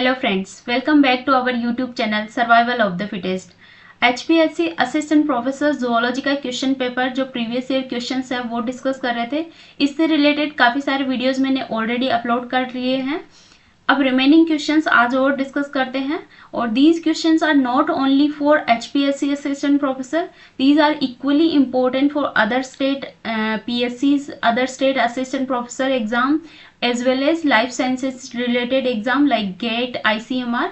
Hello friends, welcome back to our YouTube channel Survival of the Fittest. HPSC assistant professor zoology का question paper जो previous year questions है वो discuss कर रहे थे. इससे रिलेटेड काफ़ी सारे वीडियोस मैंने ऑलरेडी अपलोड कर लिए हैं. अब रिमेनिंग क्वेश्चंस आज और डिस्कस करते हैं. और these questions are not only for HPSC assistant professor, these are equally important for other state PSCs, other state assistant professor exam as well as life sciences related exam like GATE, ICMR.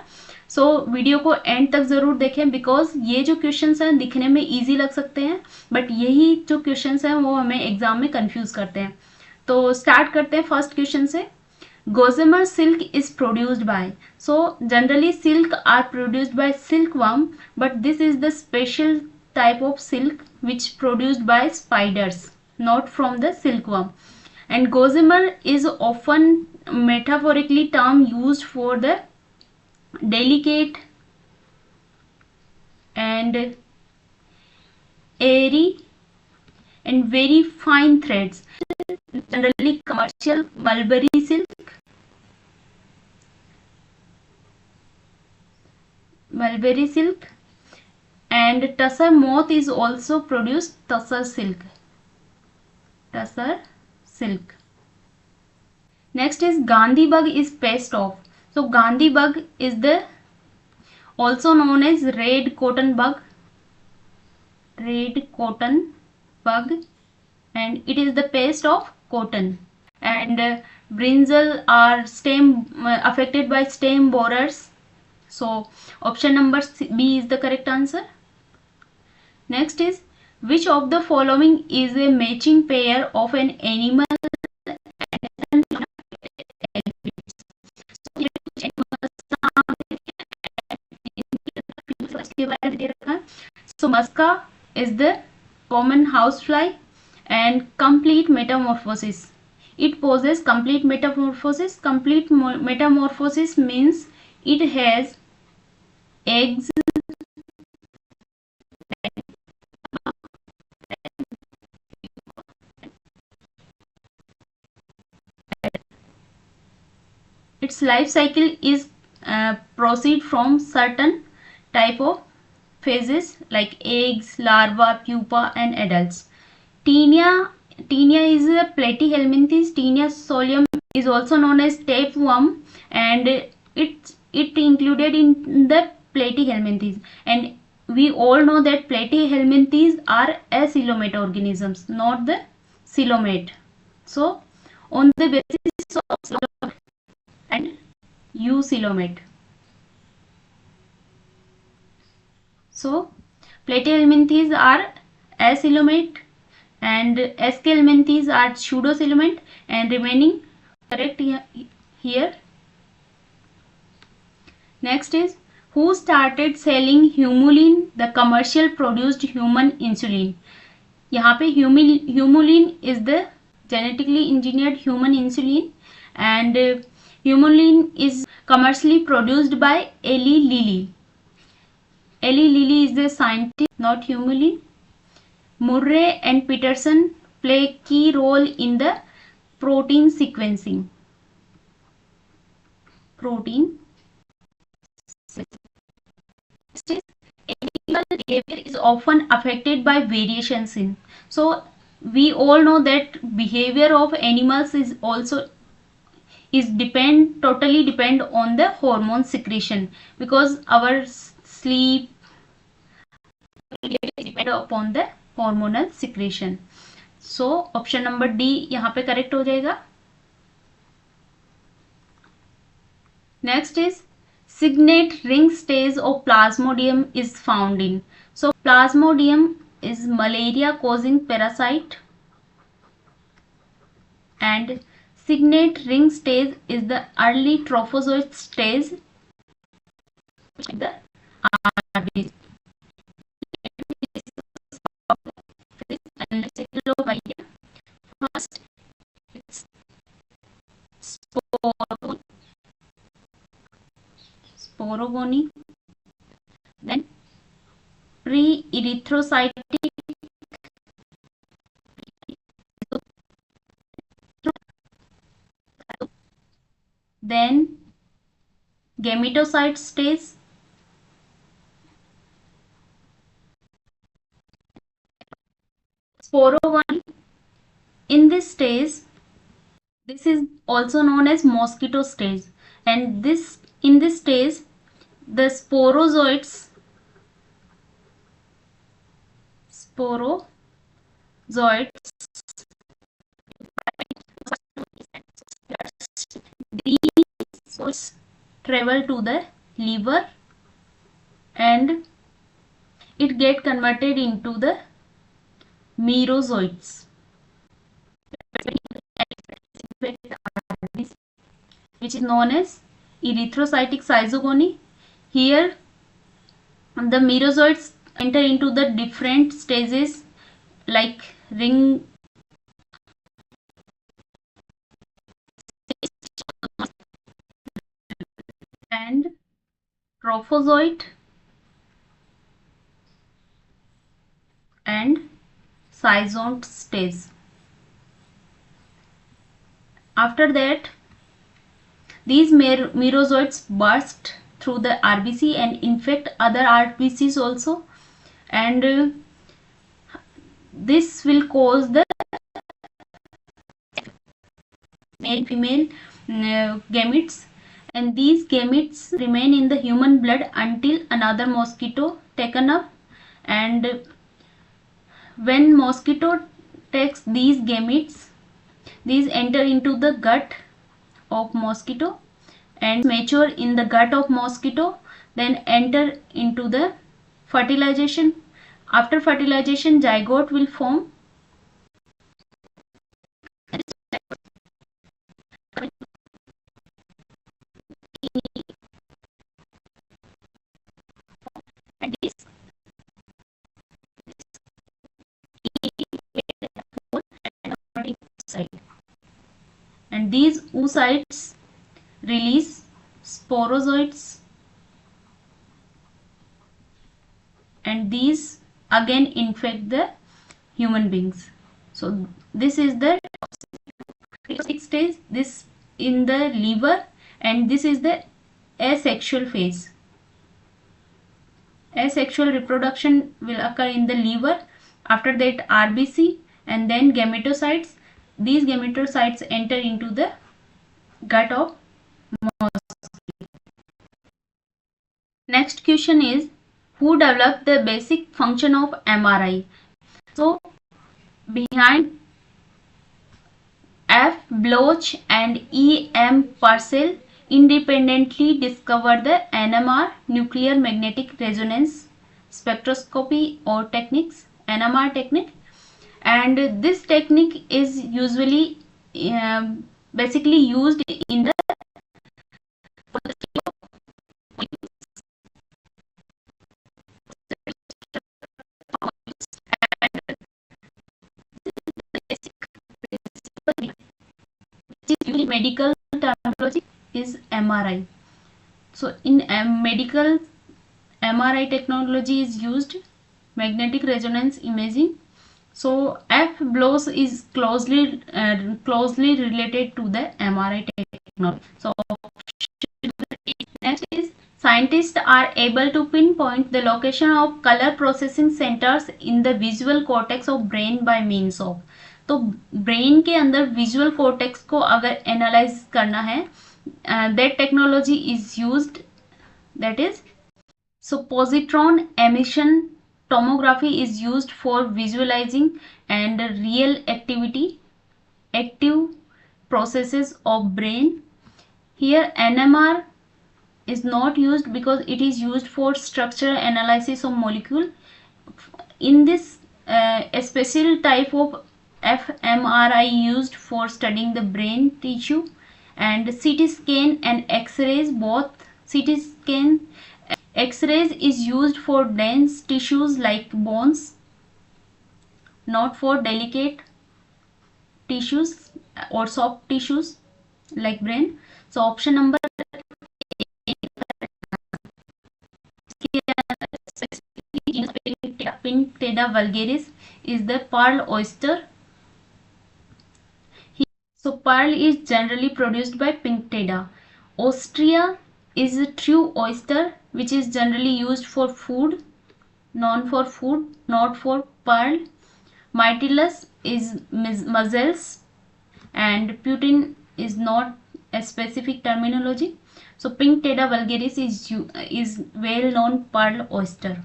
So video को and तक ज़रूर देखें because ये जो questions हैं दिखने में easy लग सकते हैं बट यही जो क्वेश्चंस हैं वो हमें एग्जाम में कंफ्यूज करते हैं. तो स्टार्ट करते हैं फर्स्ट क्वेश्चन से. Gossamer silk is produced by. So generally silk are produced by silkworm, but this is the special type of silk which produced by spiders, not from the silkworm. And gossamer is often metaphorically term used for the delicate and airy and very fine threads. Generally commercial mulberry silk and tussar moth is also produced tussar silk. Next is Gandhi bug is pest of. So Gandhi bug is the also known as red cotton bug, and it is the pest of cotton. And brinjal are affected by stem borers. So option number B is the correct answer. Next is, which of the following is a matching pair of an animal and so Musca is the common housefly and complete metamorphosis. It poses complete metamorphosis. Complete metamorphosis means it has eggs, its life cycle is proceed from certain type of phases like eggs, larva, pupa and adults. Taenia is a platyhelminthes. Taenia solium is also known as tapeworm and it included in the platyhelminthes, and we all know that platyhelminthes are acoelomate organisms, not the coelomate. So on the basis of coelomate and eucoelomate. So platyhelminthes are acoelomate and escalmenthes are pseudocoelomate, and remaining correct here. Next is, who started selling humulin, the commercial produced human insulin. यहाँ पे humulin is the genetically engineered human insulin, and humulin is commercially produced by Eli Lilly. Eli Lilly is the scientist, not humulin. Murray and Peterson play a key role in the protein sequencing. Animal behavior is often affected by variations in. So we all know that behavior of animals is also totally depend on the hormone secretion, because our sleep depend upon the hormonal secretion. So option number D यहाँ पे correct हो जाएगा. Next is, signet ring stage of Plasmodium is found in. So Plasmodium is malaria causing parasite, and signet ring stage is the early trophozoite stage. The first it's sporogony, then pre-erythrocytic, then gametocyte stage, sporo 1. In this stage, this is also known as mosquito stage, and in this stage the sporozoites these travel to the liver and it get converted into the merozoites, which is known as erythrocytic zygogony. Here the merozoites enter into the different stages like ring and trophozoite and zygont stage. After that, these merozoites burst through the RBC and infect other RBCs also, and this will cause the male female gametes, and these gametes remain in the human blood until another mosquito taken up, and when mosquito takes these gametes, these enter into the gut of mosquito and mature in the gut of mosquito, then enter into the fertilization. After fertilization, zygote will form, and this and these oocytes release sporozoites, and these again infect the human beings. So this is the stage, this in the liver, and this is the asexual phase. Asexual reproduction will occur in the liver, after that RBC, and then gametocytes. These gametocytes enter into the gut of mosquito. Next question is, who developed the basic function of MRI? So behind F. Bloch and E. M. Purcell independently discovered the NMR, nuclear magnetic resonance spectroscopy or techniques, NMR technique, and this technique is usually basically used in the medical terminology is MRI. So in medical, MRI technology is used, magnetic resonance imaging. So F. Bloch is closely related to the MRI technology. So next is, scientists are able to pinpoint the location of color processing centers in the visual cortex of brain by means of. तो brain के अंदर visual cortex को अगर analyse करना है, that technology is used, that is so positron emission tomography is used for visualizing and real active processes of brain. Here NMR is not used because it is used for structural analysis of molecule. In this a special type of fMRI used for studying the brain tissue, and CT scan and X-rays, both CT scan X-rays is used for dense tissues like bones, not for delicate tissues or soft tissues like brain. So option number Pinctada vulgaris is the pearl oyster. So pearl is generally produced by Pinctada. Ostrea is a true oyster, which is generally used for food, non for food, not for pearl. Mytilus is mussels, and Putin is not a specific terminology. So Pink Teda vulgaris is well known pearl oyster.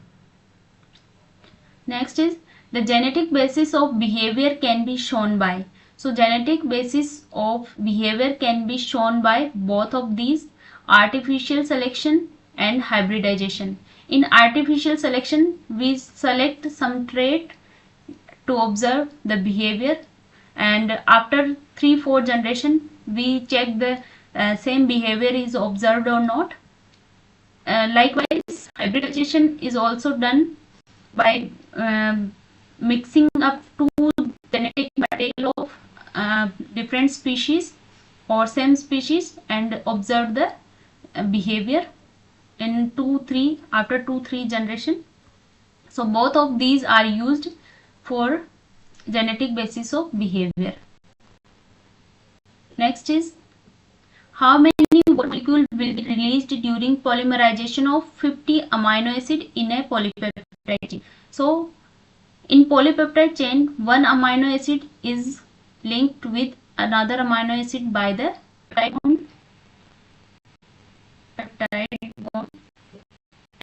Next is the genetic basis of behavior can be shown by. So genetic basis of behavior can be shown by both of these, artificial selection and hybridization. In artificial selection, we select some trait to observe the behavior, and after 3-4 generation we check the same behavior is observed or not. Likewise, hybridization is also done by mixing up two genetic material of different species or same species and observe the behavior in 2-3 after 2-3 generation. So both of these are used for genetic basis of behavior. Next is how many molecule will be released during polymerization of 50 amino acid in a polypeptide chain. So in polypeptide chain, one amino acid is linked with another amino acid by the peptide bond.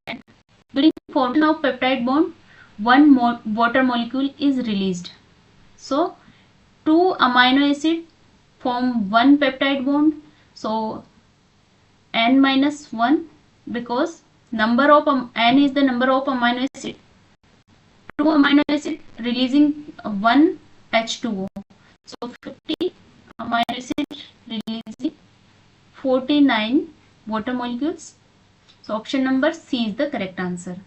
And during formation of peptide bond, one water molecule is released. So two amino acid form one peptide bond. So n minus 1, because number of n is the number of amino acid. Two amino acid releasing one H2O. So 50 amino acid releasing 49 water molecules. So option number C is the correct answer.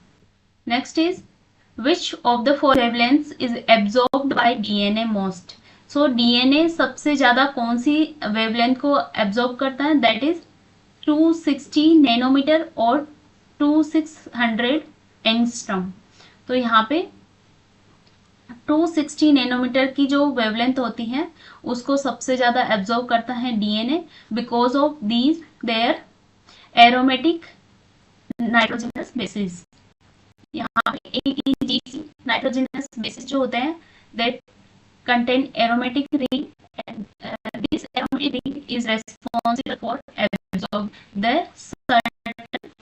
Next is which of the four wavelengths is absorbed by DNA most? So DNA सबसे ज़्यादा कौन सी wavelength को absorb करता है? That is 260 nanometre और 2600 angstrom. तो यहाँ पे 260 नैनोमीटर की जो वेवलेंथ होती है उसको सबसे ज्यादा एब्जॉर्ब करता है DNA because of these their aromatic nitrogenous bases. यहाँ पे ATGC नाइट्रोजनस बेसिस जो होते हैं that contain aromatic ring and this aromatic ring is responsible for absorb the certain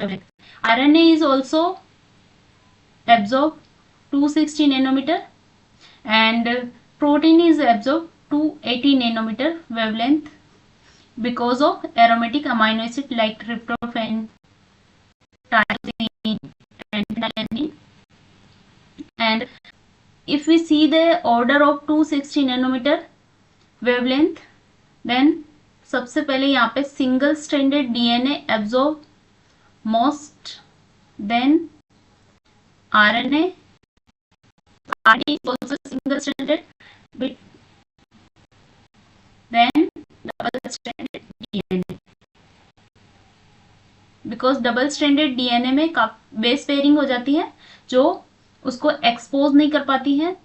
wavelength. RNA is also absorbed 260 nanometer and protein is absorbed 280 nanometer wavelength because of aromatic amino acid like tryptophan, tyrosine and alanine. And if we see the order of 260 nanometer wavelength, then सबसे पहले यहाँ पे single stranded DNA absorb most, then RNA. RNA is also single stranded bit, then double stranded DNA. Because double stranded DNA में base pairing हो जाती है जो उसको एक्सपोज नहीं कर पाती है,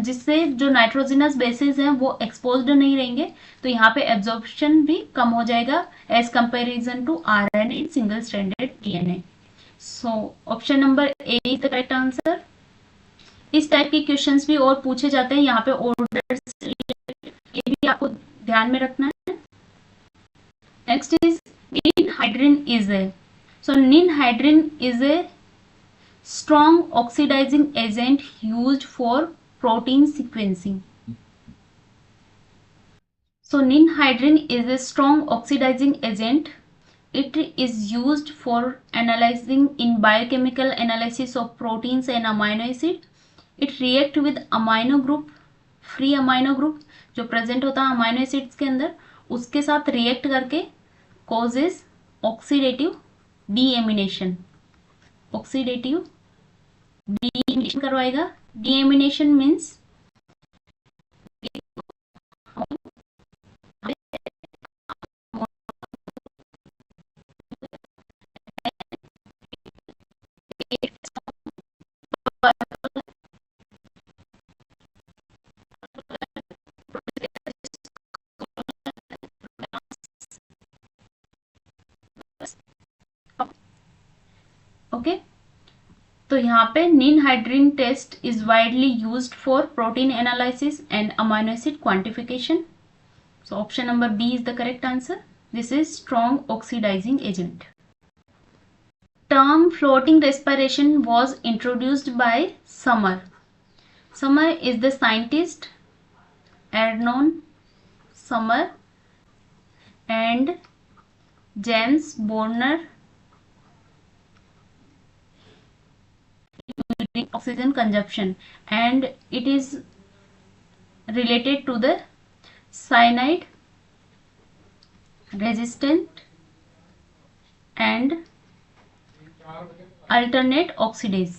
जिससे जो नाइट्रोजनस बेसिस हैं वो एक्सपोज्ड नहीं रहेंगे, तो यहाँ पे एब्जॉर्प्शन भी कम हो जाएगा as comparison to RNA in single stranded DNA. So option number A is the correct answer. इस टाइप के क्वेश्चंस भी और पूछे जाते हैं यहाँ पे ऑर्डर से, ये भी आपको ध्यान में रखना है. Next is ninhydrin is a. So ninhydrin is a strong oxidizing agent used for protein sequencing. So ninhydrin is a strong oxidizing agent. It is used for analyzing in biochemical analysis of proteins and amino acid. It react with amino group, free amino group जो present होता है amino acids के अंदर, उसके साथ react करके causes oxidative deamination. Oxidative deamination करवाएगा. Deamination means okay, तो यहाँ पे ninhydrin test is widely used for protein analysis and amino acid quantification. So option number B is the correct answer. This is strong oxidizing agent. Term floating respiration was introduced by Summer. Summer is the scientist, Adnon Summer and James Bonner during oxygen consumption, and it is related to the cyanide resistant and alternate oxidase.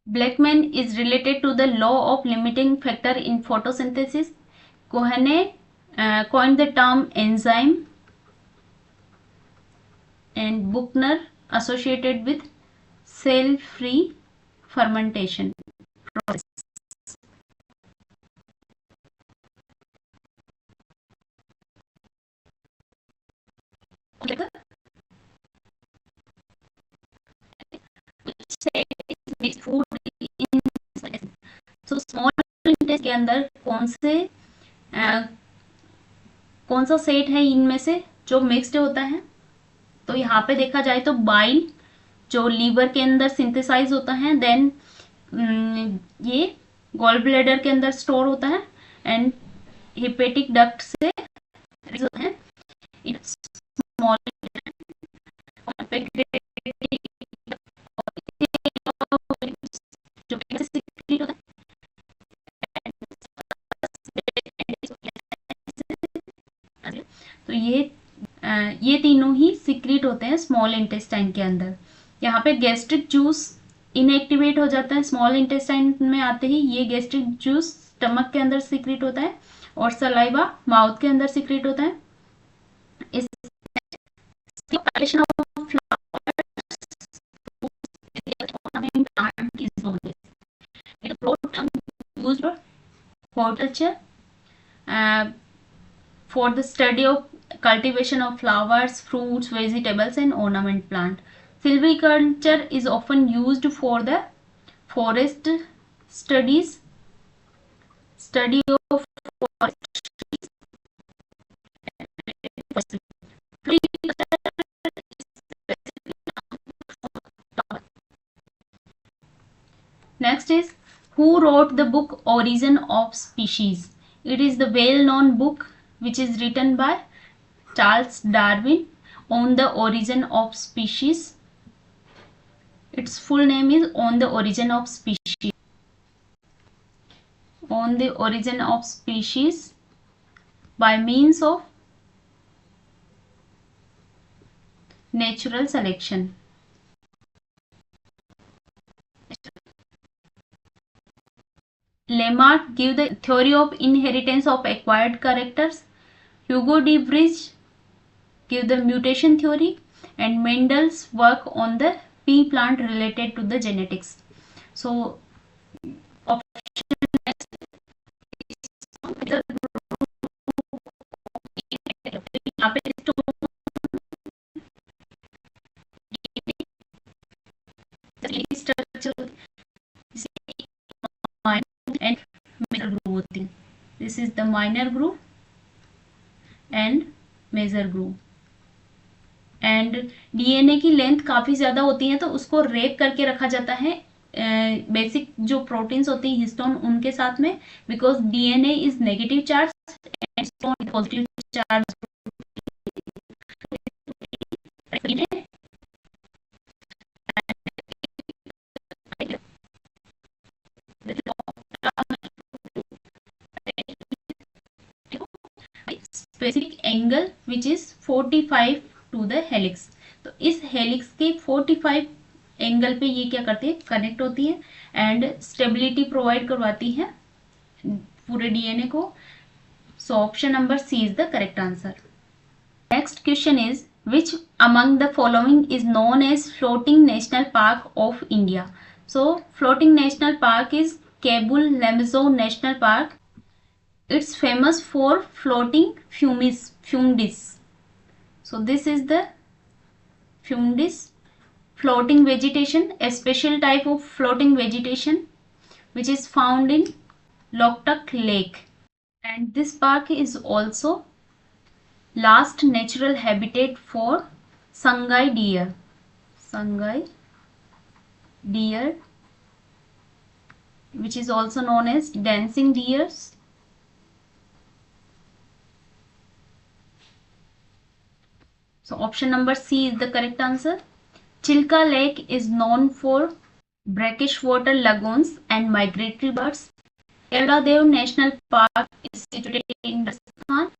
Blackman is related to the law of limiting factor in photosynthesis. Kohane coined the term enzyme, and Buchner associated with cell-free fermentation process. Food in so small interest के अंदर कौन सा set है इनमें से जो mixed होता है? तो यहाँ पे देखा जाए तो बाइल जो लीवर के अंदर सिंथेसाइज होता है, देन ये गॉल ब्लैडर के अंदर स्टोर होता है एंड हिपेटिक डक्ट से होता है. स्मॉल तो ये तीनों ही सिक्रीट होते हैं स्मॉल इंटेस्टाइन के अंदर. यहाँ पे गैस्ट्रिक जूस इनएक्टिवेट हो जाता है स्मॉल इंटेस्टाइन में आते ही. ये गैस्ट्रिक जूस स्टमक के अंदर सिक्रीट होता है और सलाइवा माउथ के अंदर सिक्रीट होता है. Horticulture for the study of cultivation of flowers, fruits, vegetables and ornament plant. Silviculture is often used for the forest studies, study of forest trees. Next is, who wrote the book Origin of Species? It is the well-known book which is written by Charles Darwin on the origin of species. Its full name is On the Origin of Species. On the Origin of Species by means of natural selection. Lamarck gave the theory of inheritance of acquired characters. Hugo de Vries gave the mutation theory, and Mendel's work on the pea plant related to the genetics. So, option and major groove होती है. This is the minor groove and major groove. And DNA की length काफ़ी ज़्यादा होती है तो उसको rape करके रखा जाता है बेसिक जो प्रोटीन्स होती है हिस्टोन उनके साथ में, because DNA is negative charge and histone is positive charge. Specific angle which is 45 to the helix. तो इस हेलिक्स के 45 एंगल पे ये क्या करती है, कनेक्ट होती है एंड स्टेबिलिटी प्रोवाइड करवाती है पूरे डीएनए को. So option number C is the correct answer. Next question is which among the following is known as floating national park of India. So floating national park is Keibul Lamjao national park, It's famous for floating fungus. So this is the fungus, floating vegetation, a special type of floating vegetation which is found in Loktak Lake. And this park is also last natural habitat for Sangai deer. Sangai deer, which is also known as dancing deers. So option number C is the correct answer. Chilka Lake is known for brackish water lagoons and migratory birds. Keoladev National Park is situated in Rajasthan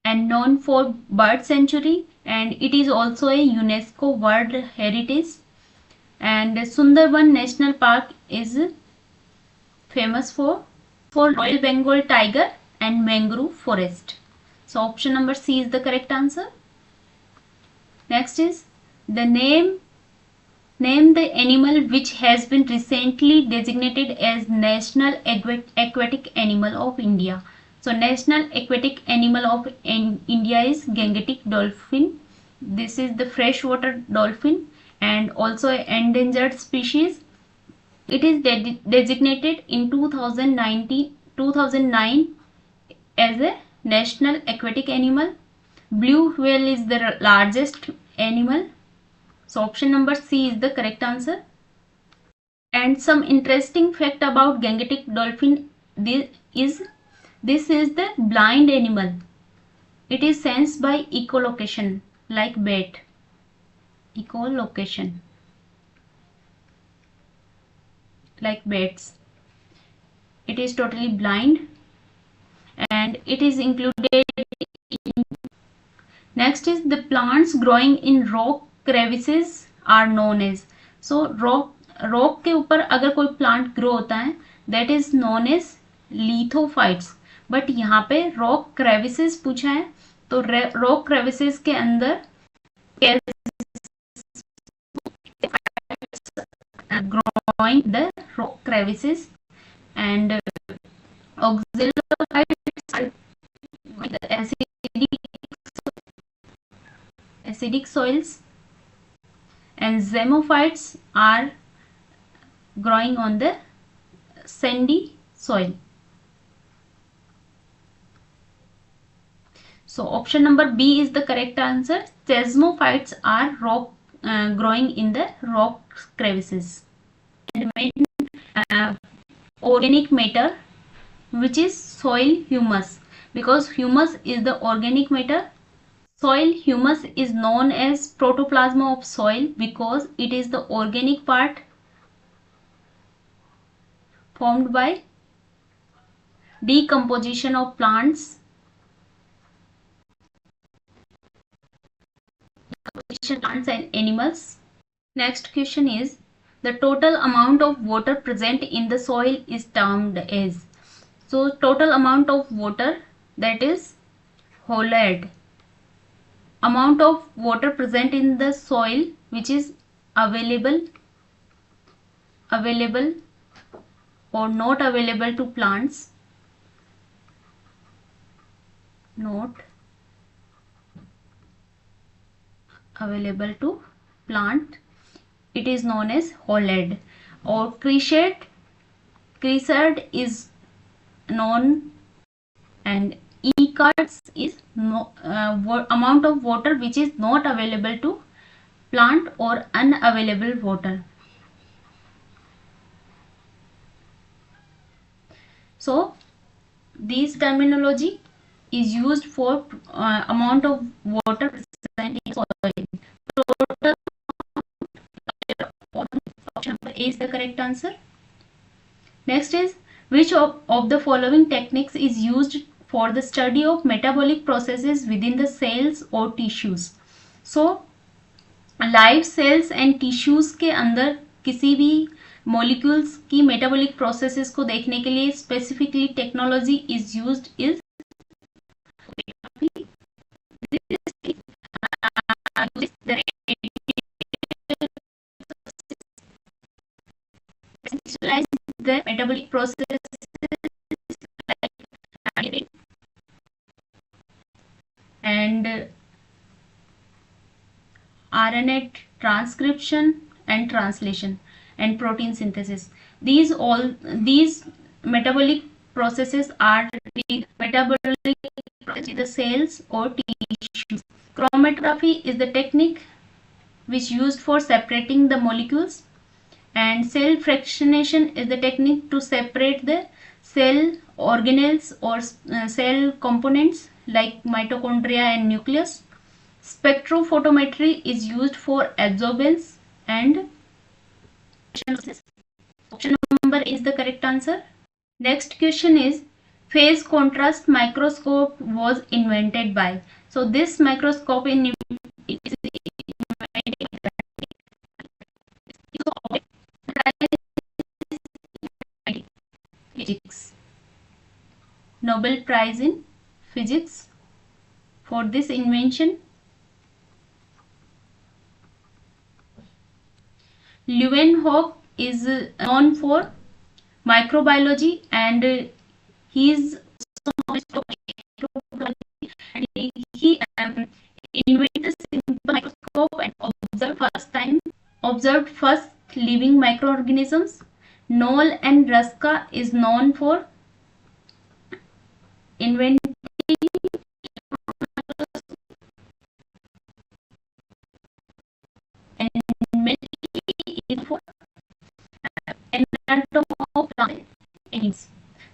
and known for bird sanctuary, and it is also a UNESCO World Heritage. And Sundarban National Park is famous for Royal Bengal tiger and mangrove forest. So option number C is the correct answer. Next is the name the animal which has been recently designated as National Aquatic Animal of India. So National Aquatic Animal of India is Gangetic dolphin. This is the freshwater dolphin and also an endangered species. It is designated in 2009 as a national aquatic animal. Blue whale is the largest animal. So option number C is the correct answer. And some interesting fact about Gangetic dolphin this is the blind animal. It is sensed by echolocation like bat. Echolocation like bats. It is totally blind and it is included in. Next is the plants growing in rock crevices are known as. So rock के ऊपर अगर कोई plant grow होता है that is known as lithophytes. But यहाँ पे rock crevices पूछा है तो रॉक क्रेविसेस के अंदर growing the rock crevices and auxilophytes are the acidic soils and xenophytes are growing on the sandy soil. So option number B is the correct answer. Chasmophytes are growing in the rock crevices. And main organic matter, which is soil humus, because humus is the organic matter. Soil humus is known as protoplasm of soil because it is the organic part formed by decomposition of plants, and animals. Next question is the total amount of water present in the soil is termed as. So total amount of water, that is Holad. Amount of water present in the soil which is available or not available to plants, not available to plant, it is known as Holad. Or Crescent is known, and Ecarts is amount of water which is not available to plant or unavailable water. So this terminology is used for amount of water present in soil. Total option number A is the correct answer. Next is which of the following techniques is used for the study of metabolic processes within the cells or tissues. So live cells and tissues के अंदर किसी भी molecules की metabolic processes को देखने के लिए specifically technology is used is the metabolic process like and RNA transcription and translation and protein synthesis. These metabolic processes are the metabolic process in the cells or tissues. Chromatography is the technique which used for separating the molecules, and cell fractionation is the technique to separate the cell organelles or cell components like mitochondria and nucleus. Spectrophotometry is used for absorbance and option number is the correct answer. Next question is, phase contrast microscope was invented by. So this microscope is physics, Nobel Prize in Physics for this invention. Leeuwenhoek is known for microbiology, and he is he invented the simple microscope and observed first living microorganisms. Knoll and Ruska is known for inventing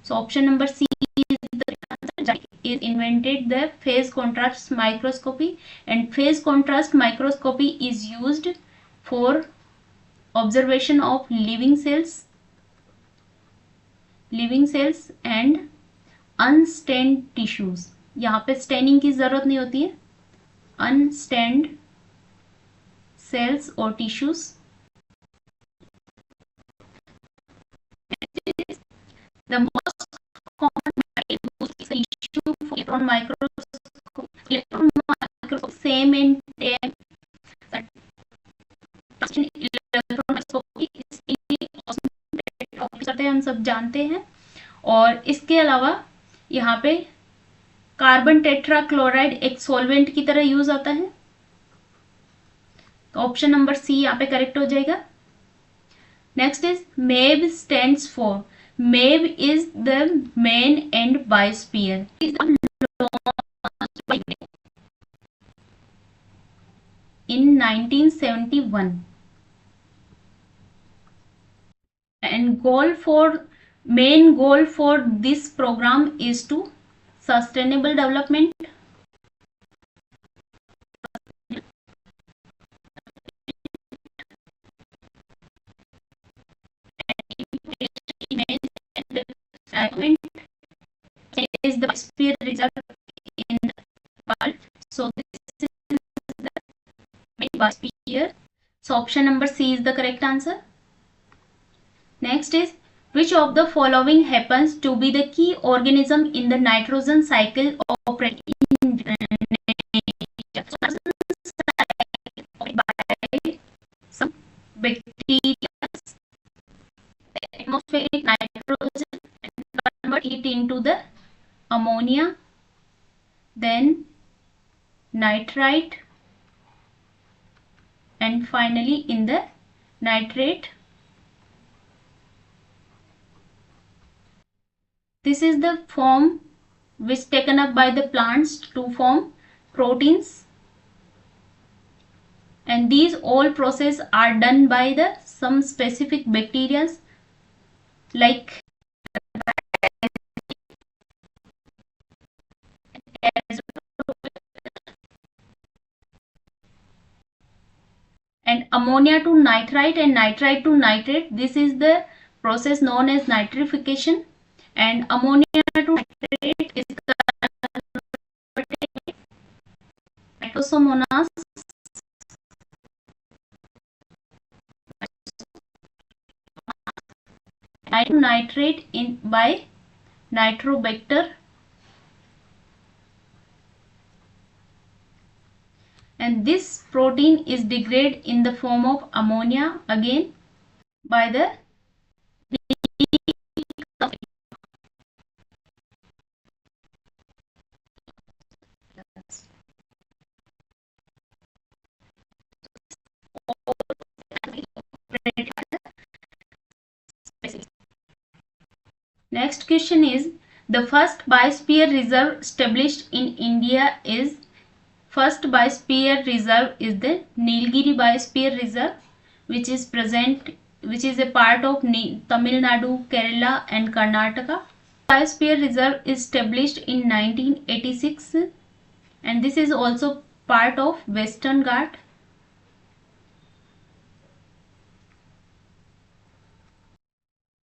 So option number C is the answer. Is invented the phase contrast microscopy, and phase contrast microscopy is used for observation of living cells and unstained tissues. यहाँ पे staining की जरूरत नहीं होती है. Unstained cells or tissues. The most common issue for electron microscope, same in electron microscopy करते हैं, हम सब जानते हैं. और इसके अलावा यहाँ पे कार्बन टेट्रा क्लोराइड एक सॉल्वेंट की तरह यूज आता है. तो ऑप्शन नंबर सी यहाँ पे करेक्ट हो जाएगा. Next is MEB stands for. MEB is the main end biosphere. In 1971, and main goal for this program is to sustainable development, is the biosphere result in the world. So this is the main biosphere. So option number C is the correct answer. Next is, which of the following happens to be the key organism in the nitrogen cycle operating in by some bacteria. Atmospheric nitrogen and convert it into the ammonia, then nitrite, and finally in the nitrate. This is the form which taken up by the plants to form proteins, and these all processes are done by the some specific bacteria like and ammonia to nitrite and nitrite to nitrate. This is the process known as nitrification, and ammonia to nitrate is nitrosomonas nitrate in by Nitrobacter, and this protein is degraded in the form of ammonia again by the Next question is, the first biosphere reserve established in India is, first biosphere reserve is the Nilgiri Biosphere Reserve, which is a part of Tamil Nadu, Kerala and Karnataka. Biosphere Reserve is established in 1986 and this is also part of Western Ghat.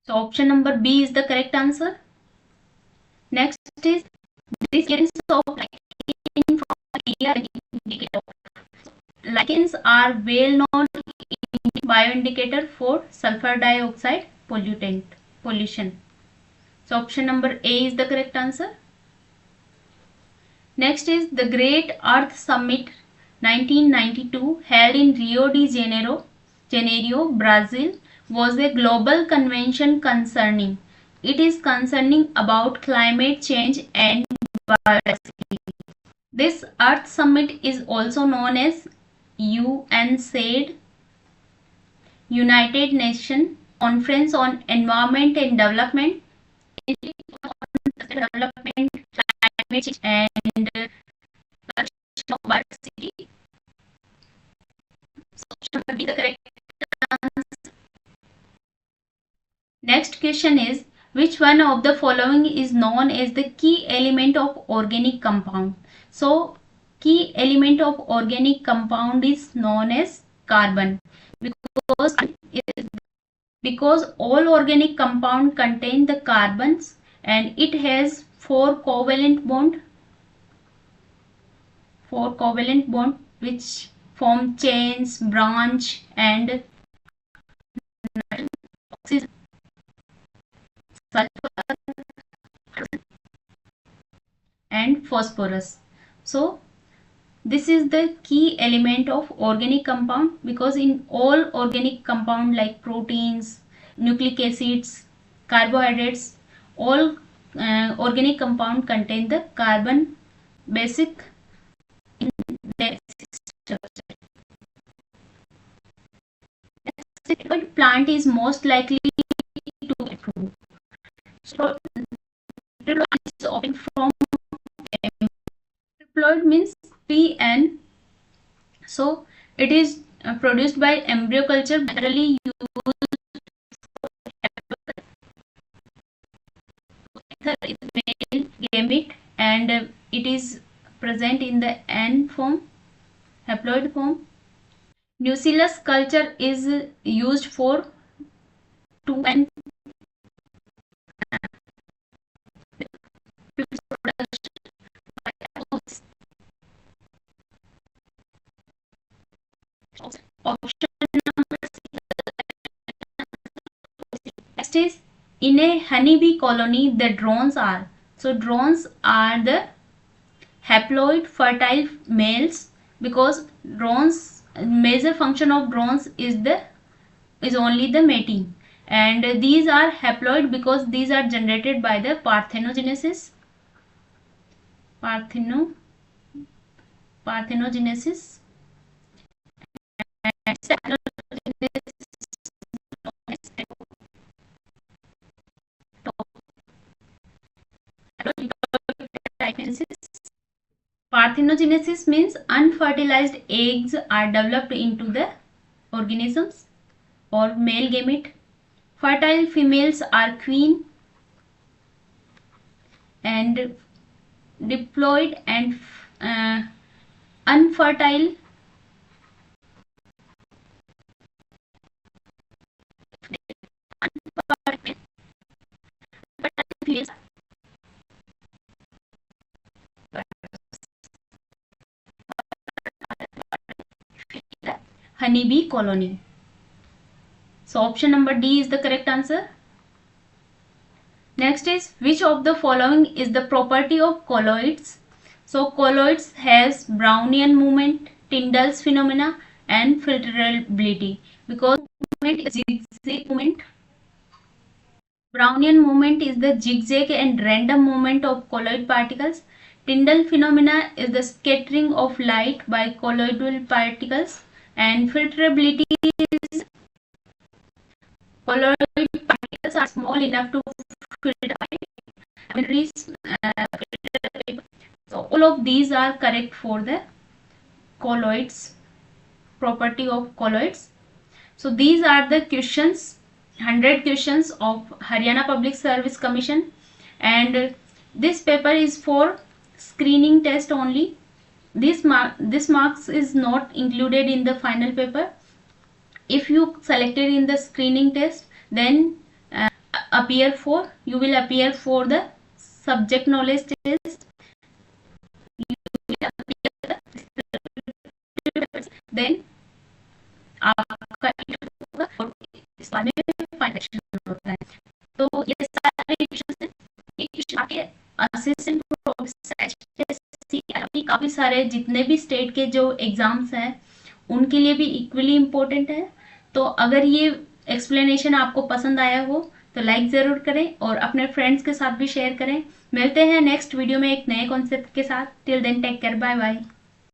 So option number B is the correct answer. Next is, disappearance of lichen from area indicator. Lichens are well known bioindicator for sulfur dioxide pollution. So option number A is the correct answer. Next is, the Great Earth Summit 1992 held in Rio de Janeiro, Brazil was a global convention concerning. It is concerning about climate change and biodiversity. This Earth Summit is also known as UNCED, United Nations Conference on Environment and Development, climate change and biodiversity. So option will be the correct answer. Next question is, which one of the following is known as the key element of organic compound? So key element of organic compound is known as carbon, because all organic compound contain the carbons and it has four covalent bond which form chains, branch and oxygen, sulfur and phosphorus. So this is the key element of organic compound, because in all organic compound like proteins, nucleic acids, carbohydrates, all organic compound contain the carbon basic in their structure. What plant is most likely to get food? So is often from triploid means PN. So it is produced by embryo culture, generally used male gamete, and it is present in the N form, haploid form. Nucellus culture is used for 2 and option number C. Next is, in a honeybee colony the drones are. So drones are the haploid fertile males, because drones, major function of drones is only the mating, and these are haploid because these are generated by the parthenogenesis. Parthenogenesis and parthenogenesis means unfertilized eggs are developed into the organisms or male gamete. Fertile females are queen, and diploid and unfertile females honeybee colony. So option number D is the correct answer. Next is, which of the following is the property of colloids? So colloids has Brownian movement, Tyndall's phenomena and filtrability, because movement is zigzag movement. Brownian movement is the zigzag and random movement of colloid particles. Tyndall phenomena is the scattering of light by colloidal particles, and filtrability is colloid particles are small enough to So all of these are correct for the colloids, property of colloids. So these are the questions, 100 questions of Haryana Public Service Commission, and this paper is for screening test only. This marks is not included in the final paper. If you selected in the screening test, then you will appear for the subject knowledge test. Then आपका होगा और इस बारे में final action होता है. तो ये सारे क्वेश्चन हैं. ये क्वेश्चन आपके असिस्टेंट प्रोफेसर HPSC काफी सारे जितने भी स्टेट के जो एग्जाम्स हैं उनके लिए भी इक्वली इम्पोर्टेंट है. तो अगर ये एक्सप्लेनेशन आपको पसंद आया हो तो लाइक ज़रूर करें और अपने फ्रेंड्स के साथ भी शेयर करें. मिलते हैं नेक्स्ट वीडियो में एक नए कॉन्सेप्ट के साथ. Till then take care, bye bye.